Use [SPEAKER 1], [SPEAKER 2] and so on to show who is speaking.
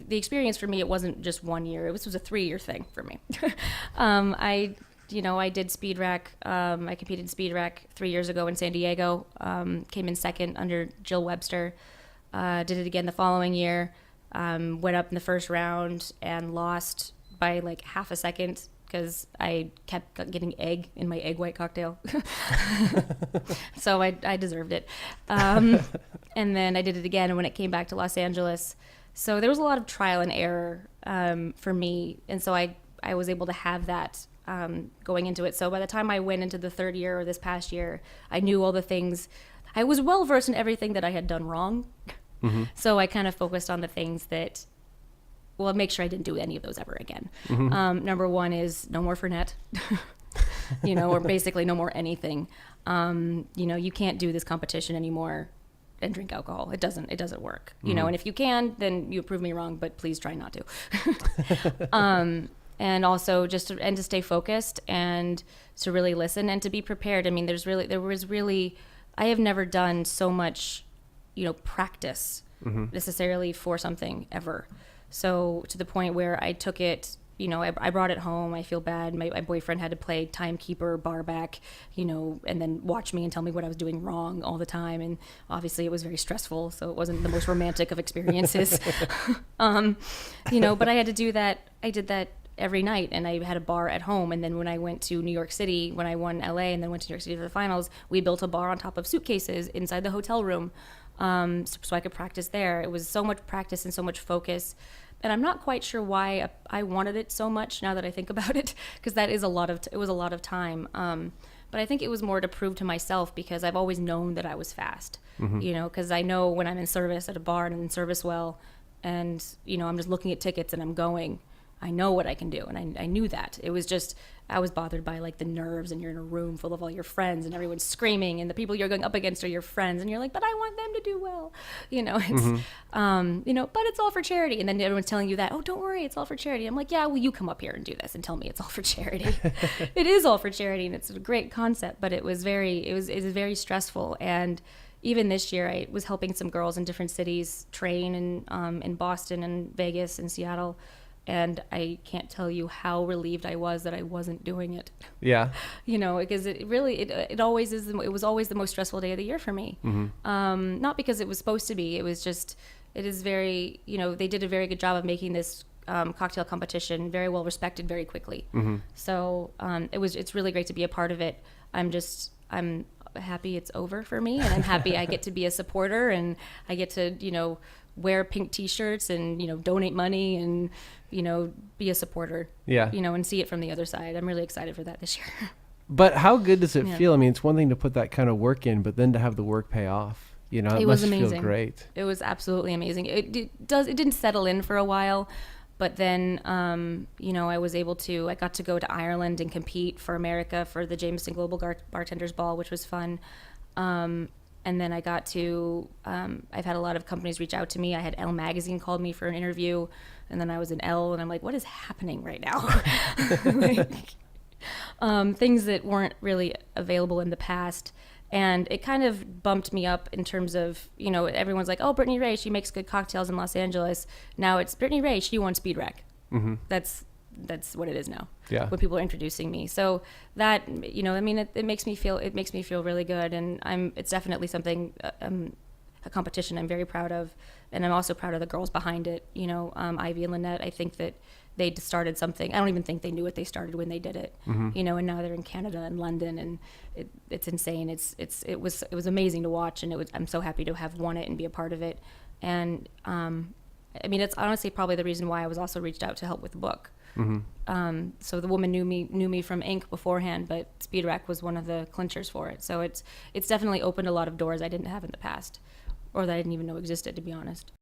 [SPEAKER 1] the experience for me, it wasn't just 1 year. This was a 3-year thing for me. I did speed rack. I competed in speed rack 3 years ago in San Diego. Came in second under Jill Webster. Did it again the following year. Went up in the first round and lost by like half a second because I kept getting egg in my egg white cocktail. So I deserved it. And then I did it again when it came back to Los Angeles. So there was a lot of trial and error for me. And so I was able to have that going into it. So by the time I went into the third year or this past year, I knew all the things. I was well versed in everything that I had done wrong. Mm-hmm. So I kind of focused on the things that, well, make sure I didn't do any of those ever again. Mm-hmm. Number one is no more Fernet, or basically no more anything. You can't do this competition anymore and drink alcohol. It doesn't work, mm-hmm. And if you can, then you prove me wrong, but please try not to. And also to stay focused and to really listen and to be prepared. I mean, I have never done so much, practice mm-hmm. necessarily for something ever. So to the point where I took it, I brought it home. I feel bad. My boyfriend had to play timekeeper, bar back, and then watch me and tell me what I was doing wrong all the time. And obviously it was very stressful. So it wasn't the most romantic of experiences. But I had to do that. I did that every night, and I had a bar at home. And then when I went to New York City, when I won LA and then went to New York City for the finals, we built a bar on top of suitcases inside the hotel room, so I could practice there. It was so much practice and so much focus. And I'm not quite sure why I wanted it so much now that I think about it, because that is it was a lot of time. But I think it was more to prove to myself, because I've always known that I was fast, mm-hmm. Because I know when I'm in service at a bar and I'm in service well, and, I'm just looking at tickets and I'm going, I know what I can do. And I knew that. It was just, I was bothered by like the nerves, and you're in a room full of all your friends and everyone's screaming, and the people you're going up against are your friends, and you're like, but I want them to do well. It's, mm-hmm. But it's all for charity. And then everyone's telling you that, oh, don't worry, it's all for charity. I'm like, yeah, well, you come up here and do this and tell me it's all for charity. It is all for charity, and it's a great concept, but it was very stressful. And even this year, I was helping some girls in different cities train in Boston and Vegas and Seattle. And I can't tell you how relieved I was that I wasn't doing it. Yeah. Because it really, it always is, it was always the most stressful day of the year for me. Mm-hmm. Not because it was supposed to be, it was just, it is very, they did a very good job of making this cocktail competition very well respected very quickly. Mm-hmm. So it's really great to be a part of it. I'm happy it's over for me, and I'm happy I get to be a supporter, and I get to, wear pink t-shirts and, donate money and, be a supporter, and see it from the other side. I'm really excited for that this year.
[SPEAKER 2] But how good does it feel? I mean, it's one thing to put that kind of work in, but then to have the work pay off, it
[SPEAKER 1] was
[SPEAKER 2] must
[SPEAKER 1] amazing.
[SPEAKER 2] Feel great.
[SPEAKER 1] It was absolutely amazing. It didn't settle in for a while, but then, I got to go to Ireland and compete for America for the Jameson Global Bartenders Ball, which was fun. And then I got to, I've had a lot of companies reach out to me. I had Elle Magazine called me for an interview, and then I was in Elle, and I'm like, what is happening right now? Things that weren't really available in the past. And it kind of bumped me up in terms of, everyone's like, oh, Brittini Rae, she makes good cocktails in Los Angeles. Now it's Brittini Rae, she won Speed Rack. Mm-hmm. That's what it is now. Yeah. When people are introducing me. So that, it makes me feel really good. And it's definitely something, a competition I'm very proud of. And I'm also proud of the girls behind it. Ivy and Lynette, I think that they started something. I don't even think they knew what they started when they did it, mm-hmm. And now they're in Canada and London, and it's insane. It was amazing to watch. And I'm so happy to have won it and be a part of it. And, it's honestly probably the reason why I was also reached out to help with the book. Mm-hmm. So the woman knew me from Inc. beforehand, but Speed Rack was one of the clinchers for it. So it's definitely opened a lot of doors I didn't have in the past, or that I didn't even know existed, to be honest.